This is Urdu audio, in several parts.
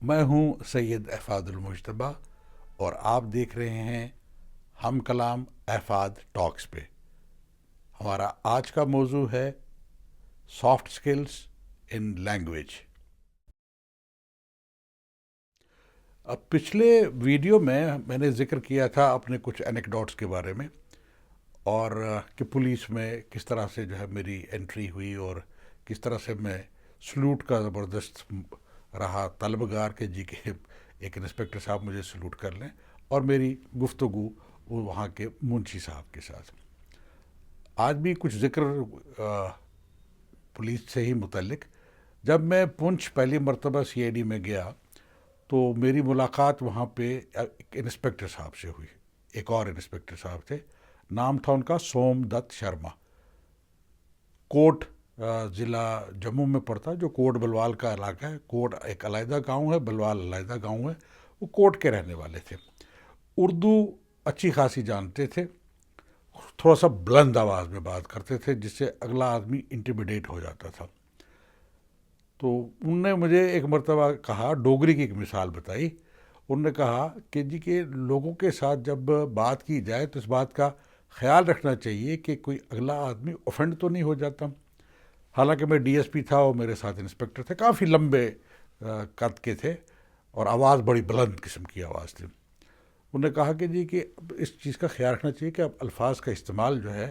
میں ہوں سید احفاد المجتبیٰ اور آپ دیکھ رہے ہیں ہم کلام احفاد ٹاکس پہ۔ ہمارا آج کا موضوع ہے سافٹ سکلز ان لینگویج۔ اب پچھلے ویڈیو میں نے ذکر کیا تھا اپنے کچھ انیکڈوٹس کے بارے میں، اور کہ پولیس میں کس طرح سے جو ہے میری انٹری ہوئی اور کس طرح سے میں سلوٹ کا زبردست رہا طلبگار کے جی کے ایک انسپکٹر صاحب مجھے سلوٹ کر لیں، اور میری گفتگو وہ وہاں کے منشی صاحب کے ساتھ۔ آج بھی کچھ ذکر پولیس سے ہی متعلق۔ جب میں پونچھ پہلی مرتبہ سی آئی ڈی میں گیا تو میری ملاقات وہاں پہ ایک انسپکٹر صاحب سے ہوئی۔ ایک اور انسپکٹر صاحب تھے، نام تھا ان کا سوم دت شرما۔ کوٹ ضلع جموں میں پڑتا، جو کوٹ بلوال کا علاقہ ہے۔ کوٹ ایک علیحدہ گاؤں ہے، بلوال علیحدہ گاؤں ہے۔ وہ کوٹ کے رہنے والے تھے، اردو اچھی خاصی جانتے تھے، تھوڑا سا بلند آواز میں بات کرتے تھے جس سے اگلا آدمی انٹیمیڈیٹ ہو جاتا تھا۔ تو ان نے مجھے ایک مرتبہ کہا، ڈوگری کی ایک مثال بتائی۔ انہوں نے کہا کہ جی کہ لوگوں کے ساتھ جب بات کی جائے تو اس بات کا خیال رکھنا چاہیے کہ کوئی اگلا آدمی اوفینڈ تو نہیں ہو جاتا۔ حالانکہ میں ڈی ایس پی تھا اور میرے ساتھ انسپکٹر تھے، کافی لمبے قد کے تھے اور آواز بڑی بلند قسم کی آواز تھی۔ انہوں نے کہا کہ جی کہ اس چیز کا خیال رکھنا چاہیے کہ آپ الفاظ کا استعمال جو ہے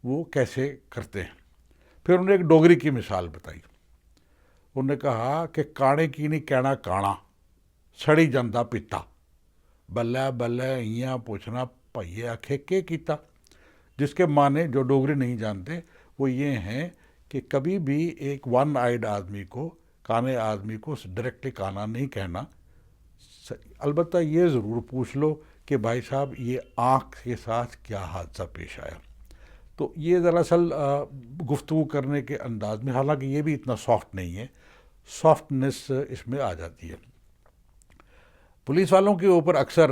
وہ کیسے کرتے ہیں۔ پھر انہوں نے ایک ڈوگری کی مثال بتائی۔ انہوں نے کہا کہ کانے کی نہیں کہنا کانا، سڑی جاندہ پیتا، بلے بلے ایاں پوچھنا پہیے آکھے کے کیتا، جس کے معنی جو ڈوگری نہیں جانتے وہ یہ ہیں کہ کبھی بھی ایک ون آئیڈ آدمی کو، کانے آدمی کو ڈائریکٹلی کانا نہیں کہنا۔ البتہ یہ ضرور پوچھ لو کہ بھائی صاحب یہ آنکھ کے ساتھ کیا حادثہ پیش آیا۔ تو یہ دراصل گفتگو کرنے کے انداز میں، حالانکہ یہ بھی اتنا سافٹ نہیں ہے، سافٹنس اس میں آ جاتی ہے۔ پولیس والوں کے اوپر اکثر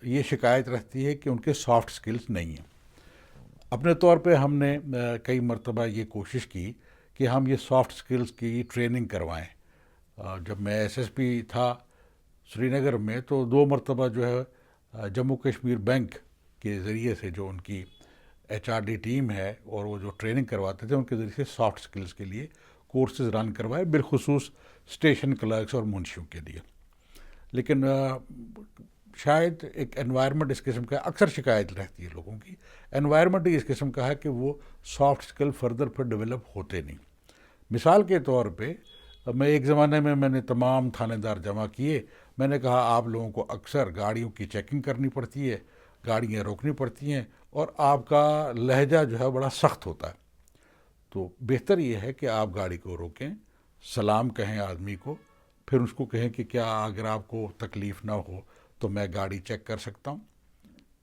یہ شکایت رہتی ہے کہ ان کے سافٹ سکلز نہیں ہیں۔ اپنے طور پہ ہم نے کئی مرتبہ یہ کوشش کی کہ ہم یہ سافٹ سکلز کی ٹریننگ کروائیں۔ جب میں ایس ایس پی تھا سری نگر میں تو 2 مرتبہ جو ہے جموں کشمیر بینک کے ذریعے سے، جو ان کی ایچ آر ڈی ٹیم ہے اور وہ جو ٹریننگ کرواتے تھے، ان کے ذریعے سے سافٹ سکلز کے لیے کورسز رن کروائے، بالخصوص اسٹیشن کلرکس اور منشیوں کے لیے۔ لیکن شاید ایک انوائرمنٹ اس قسم کا، اکثر شکایت رہتی ہے لوگوں کی، انوائرمنٹ ہی اس قسم کا ہے کہ وہ سافٹ سکل فردر پھر ڈیولپ ہوتے نہیں۔ مثال کے طور پہ میں ایک زمانے میں نے تمام تھانے دار جمع کیے، میں نے کہا آپ لوگوں کو اکثر گاڑیوں کی چیکنگ کرنی پڑتی ہے، گاڑیاں روکنی پڑتی ہیں، اور آپ کا لہجہ جو ہے بڑا سخت ہوتا ہے۔ تو بہتر یہ ہے کہ آپ گاڑی کو روکیں، سلام کہیں آدمی کو، پھر اس کو کہیں کہ کیا اگر آپ کو تکلیف نہ ہو تو میں گاڑی چیک کر سکتا ہوں۔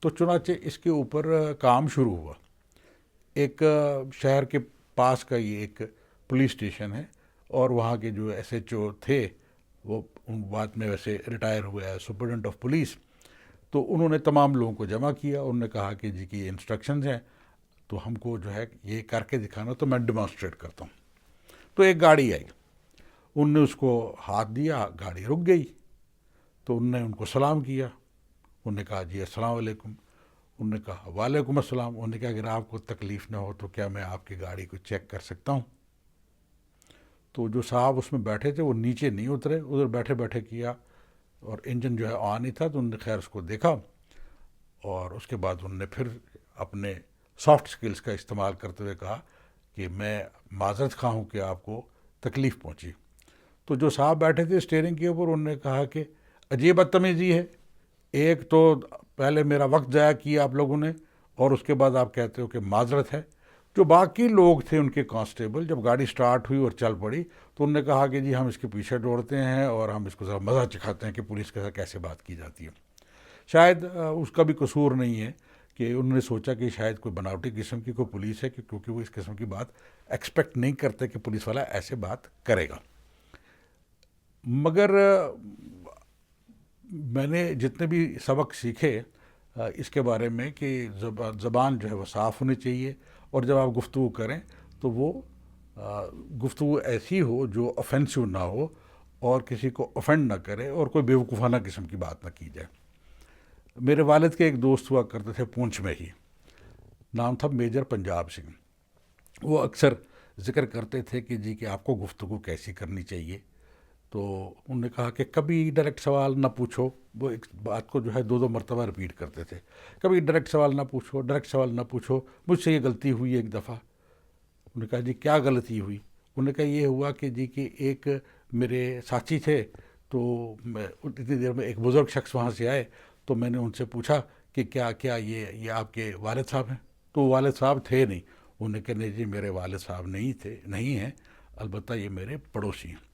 تو چنانچہ اس کے اوپر کام شروع ہوا۔ ایک شہر کے پاس کا یہ ایک پولیس اسٹیشن ہے، اور وہاں کے جو ایس ایچ او تھے وہ بعد میں ویسے ریٹائر ہوئے ہے، سپرڈنٹ آف پولیس۔ تو انہوں نے تمام لوگوں کو جمع کیا، انہوں نے کہا کہ جی کی یہ انسٹرکشنز ہیں تو ہم کو جو ہے یہ کر کے دکھانا، تو میں ڈیمانسٹریٹ کرتا ہوں۔ تو ایک گاڑی آئی، ان نے اس کو ہاتھ دیا، گاڑی رک گئی۔ تو انہوں نے ان کو سلام کیا، انہوں نے کہا جی السلام علیکم۔ انہوں نے کہا وعلیکم السلام۔ انہوں نے کہا اگر آپ کو تکلیف نہ ہو تو کیا میں آپ کی گاڑی کو چیک کر سکتا ہوں؟ تو جو صاحب اس میں بیٹھے تھے وہ نیچے نہیں اترے، ادھر بیٹھے بیٹھے کیا، اور انجن جو ہے آن ہی تھا، تو انہوں نے خیر اس کو دیکھا، اور اس کے بعد انہوں نے پھر اپنے سافٹ سکلز کا استعمال کرتے ہوئے کہا کہ میں معذرت خواہ ہوں کہ آپ کو تکلیف پہنچی۔ تو جو صاحب بیٹھے تھے اسٹیئرنگ کے اوپر، انہوں نے کہا کہ عجیب بدتمیزی ہے، ایک تو پہلے میرا وقت ضائع کیا آپ لوگوں نے، اور اس کے بعد آپ کہتے ہو کہ معذرت ہے۔ جو باقی لوگ تھے ان کے کانسٹیبل، جب گاڑی سٹارٹ ہوئی اور چل پڑی تو انہوں نے کہا کہ جی ہم اس کے پیچھے دوڑتے ہیں اور ہم اس کو ذرا مزہ چکھاتے ہیں کہ پولیس کے ساتھ کیسے بات کی جاتی ہے۔ شاید اس کا بھی قصور نہیں ہے کہ انہوں نے سوچا کہ شاید کوئی بناوٹی قسم کی کوئی پولیس ہے، کیونکہ وہ اس قسم کی بات ایکسپیکٹ نہیں کرتے کہ پولیس والا ایسے بات کرے گا۔ مگر میں نے جتنے بھی سبق سیکھے اس کے بارے میں کہ زبان جو ہے وہ صاف ہونی چاہیے، اور جب آپ گفتگو کریں تو وہ گفتگو ایسی ہو جو اوفینسو نہ ہو، اور کسی کو افینڈ نہ کرے اور کوئی بیوقوفانہ قسم کی بات نہ کی جائے۔ میرے والد کے ایک دوست ہوا کرتے تھے پونچھ میں ہی، نام تھا میجر پنجاب سنگھ۔ وہ اکثر ذکر کرتے تھے کہ جی کہ آپ کو گفتگو کیسی کرنی چاہیے، تو انہوں نے کہا کہ کبھی ڈائریکٹ سوال نہ پوچھو۔ وہ ایک بات کو جو ہے 2 مرتبہ رپیٹ کرتے تھے، کبھی ڈائریکٹ سوال نہ پوچھو، ڈائریکٹ سوال نہ پوچھو، مجھ سے یہ غلطی ہوئی ایک دفعہ۔ انہوں نے کہا جی کیا غلطی ہوئی؟ انہوں نے کہا یہ ہوا کہ جی کہ ایک میرے ساتھی تھے، تو میں اتنی دیر میں ایک بزرگ شخص وہاں سے آئے، تو میں نے ان سے پوچھا کہ کیا یہ آپ کے والد صاحب ہیں؟ تو والد صاحب تھے نہیں۔ انہوں نے کہا نہیں جی میرے والد صاحب نہیں ہیں، البتہ یہ میرے پڑوسی ہیں۔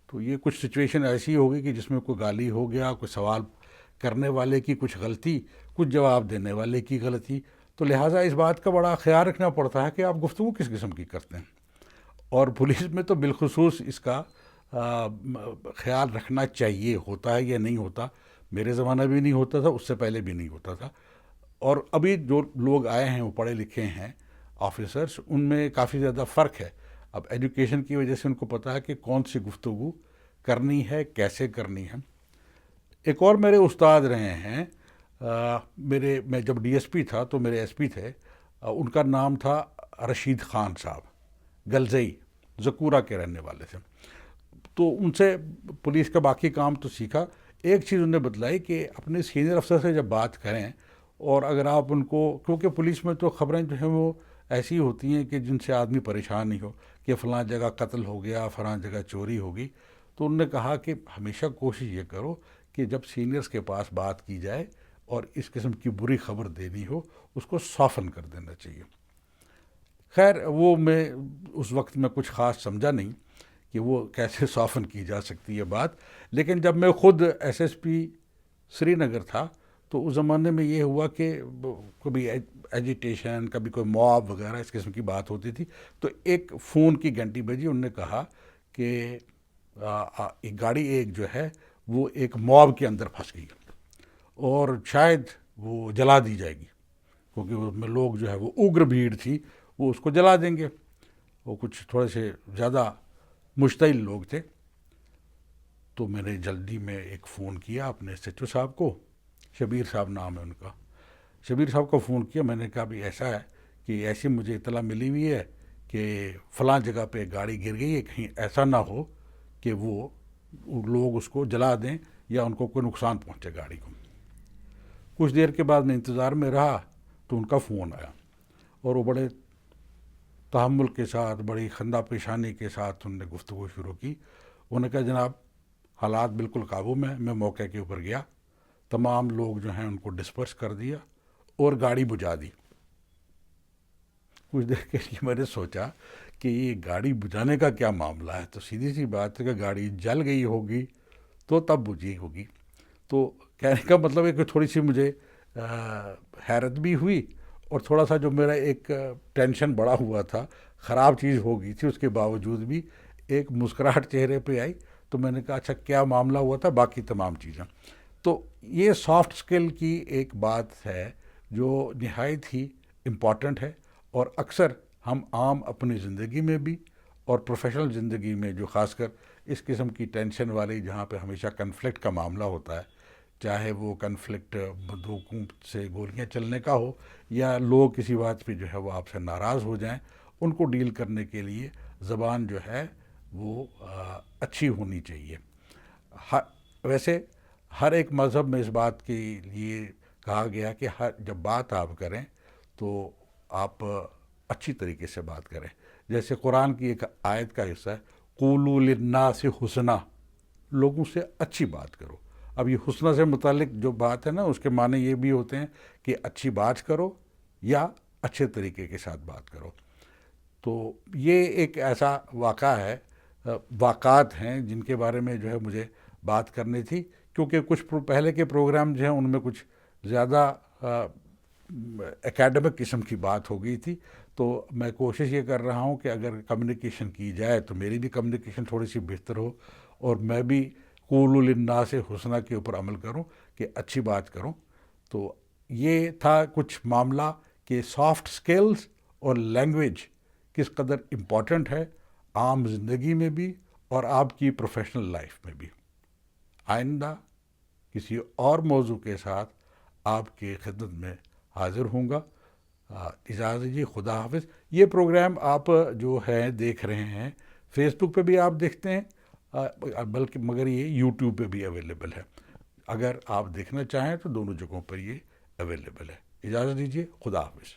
تو یہ کچھ سچویشن ایسی ہوگی کہ جس میں کوئی گالی ہو گیا، کوئی سوال کرنے والے کی کچھ غلطی، کچھ جواب دینے والے کی غلطی، تو لہٰذا اس بات کا بڑا خیال رکھنا پڑتا ہے کہ آپ گفتگو کس قسم کی کرتے ہیں۔ اور پولیس میں تو بالخصوص اس کا خیال رکھنا چاہیے، ہوتا ہے یا نہیں ہوتا۔ میرے زمانہ بھی نہیں ہوتا تھا، اس سے پہلے بھی نہیں ہوتا تھا، اور ابھی جو لوگ آئے ہیں وہ پڑھے لکھے ہیں آفیسرس، ان میں کافی زیادہ فرق ہے۔ اب ایجوکیشن کی وجہ سے ان کو پتہ ہے کہ کون سی گفتگو کرنی ہے، کیسے کرنی ہے۔ ایک اور میرے استاد رہے ہیں، میں جب ڈی ایس پی تھا تو میرے ایس پی تھے، ان کا نام تھا رشید خان صاحب، گلزئی زکورہ کے رہنے والے تھے۔ تو ان سے پولیس کا باقی کام تو سیکھا۔ ایک چیز انہوں نے بتلائی کہ اپنے سینئر افسر سے جب بات کریں، اور اگر آپ ان کو، کیونکہ پولیس میں تو خبریں جو ہیں وہ ایسی ہوتی ہیں کہ جن سے آدمی پریشان نہیں ہو، کہ فلاں جگہ قتل ہو گیا، فلاں جگہ چوری ہوگی، تو انہوں نے کہا کہ ہمیشہ کوشش یہ کرو کہ جب سینئرز کے پاس بات کی جائے اور اس قسم کی بری خبر دینی ہو، اس کو سافن کر دینا چاہیے۔ خیر وہ میں اس وقت میں کچھ خاص سمجھا نہیں کہ وہ کیسے سافن کی جا سکتی ہے بات، لیکن جب میں خود ایس ایس پی سری نگر تھا تو اس زمانے میں یہ ہوا کہ کبھی ایجیٹیشن، کبھی کوئی موب وغیرہ اس قسم کی بات ہوتی تھی، تو ایک فون کی گھنٹی بجی، انہوں نے کہا کہ ایک گاڑی ایک جو ہے وہ ایک موب کے اندر پھنس گئی اور شاید وہ جلا دی جائے گی، کیونکہ اس میں لوگ جو ہے وہ اگر بھیڑ تھی، وہ اس کو جلا دیں گے۔ وہ کچھ تھوڑے سے زیادہ مشتعل لوگ تھے۔ تو میں نے جلدی میں ایک فون کیا اپنے ایس ایچ او صاحب کو، شبیر صاحب نام ہے ان کا، شبیر صاحب کو فون کیا۔ میں نے کہا بھی ایسا ہے کہ ایسی مجھے اطلاع ملی ہوئی ہے کہ فلاں جگہ پہ گاڑی گر گئی ہے، کہیں ایسا نہ ہو کہ وہ لوگ اس کو جلا دیں یا ان کو کوئی نقصان پہنچے گاڑی کو۔ کچھ دیر کے بعد میں انتظار میں رہا تو ان کا فون آیا، اور وہ بڑے تحمل کے ساتھ، بڑی خندہ پیشانی کے ساتھ انہوں نے گفتگو شروع کی۔ انہوں نے کہا جناب حالات بالکل قابو میں موقع کے اوپر گیا، تمام لوگ جو ہیں ان کو ڈسپرس کر دیا اور گاڑی بجھا دی۔ کچھ دیر کے لیے میں نے سوچا کہ یہ گاڑی بجھانے کا کیا معاملہ ہے، تو سیدھی سی بات ہے کہ گاڑی جل گئی ہوگی تو تب بجھی ہوگی۔ تو کہنے کا مطلب ہے کہ تھوڑی سی مجھے حیرت بھی ہوئی، اور تھوڑا سا جو میرا ایک ٹینشن بڑا ہوا تھا، خراب چیز ہو گئی تھی، اس کے باوجود بھی ایک مسکراہٹ چہرے پہ آئی۔ تو میں نے کہا اچھا کیا معاملہ ہوا تھا، باقی تمام چیزیں۔ تو یہ سافٹ سکل کی ایک بات ہے جو نہایت ہی امپورٹنٹ ہے، اور اکثر ہم عام اپنی زندگی میں بھی اور پروفیشنل زندگی میں جو خاص کر اس قسم کی ٹینشن والی، جہاں پہ ہمیشہ کنفلکٹ کا معاملہ ہوتا ہے، چاہے وہ کنفلکٹ بندوقوں سے گولیاں چلنے کا ہو یا لوگ کسی بات پہ جو ہے وہ آپ سے ناراض ہو جائیں، ان کو ڈیل کرنے کے لیے زبان جو ہے وہ اچھی ہونی چاہیے۔ ویسے ہر ایک مذہب میں اس بات کے لیے کہا گیا کہ جب بات آپ کریں تو آپ اچھی طریقے سے بات کریں۔ جیسے قرآن کی ایک آیت کا حصہ ہے، قولوا للناس حسنا، لوگوں سے اچھی بات کرو۔ اب یہ حسنہ سے متعلق جو بات ہے نا، اس کے معنی یہ بھی ہوتے ہیں کہ اچھی بات کرو یا اچھے طریقے کے ساتھ بات کرو۔ تو یہ ایک ایسا واقعہ ہے، واقعات ہیں جن کے بارے میں جو ہے مجھے بات کرنی تھی، کیونکہ کچھ پہلے کے پروگرام جو ہیں ان میں کچھ زیادہ اکیڈمک قسم کی بات ہو گئی تھی۔ تو میں کوشش یہ کر رہا ہوں کہ اگر کمیونیکیشن کی جائے تو میری بھی کمیونیکیشن تھوڑی سی بہتر ہو، اور میں بھی قولوا للناس حسنا کے اوپر عمل کروں کہ اچھی بات کروں۔ تو یہ تھا کچھ معاملہ کہ سافٹ سکلز اور لینگویج کس قدر امپورٹنٹ ہے عام زندگی میں بھی اور آپ کی پروفیشنل لائف میں بھی. آئندہ کسی اور موضوع کے ساتھ آپ کی خدمت میں حاضر ہوں گا. اجازت دیجیے. خدا حافظ. یہ پروگرام آپ جو ہے دیکھ رہے ہیں فیس بک پہ بھی آپ دیکھتے ہیں, بلکہ مگر یہ یوٹیوب پہ بھی اویلیبل ہے. اگر آپ دیکھنا چاہیں تو دونوں جگہوں پر یہ اویلیبل ہے. اجازت دیجیے. خدا حافظ.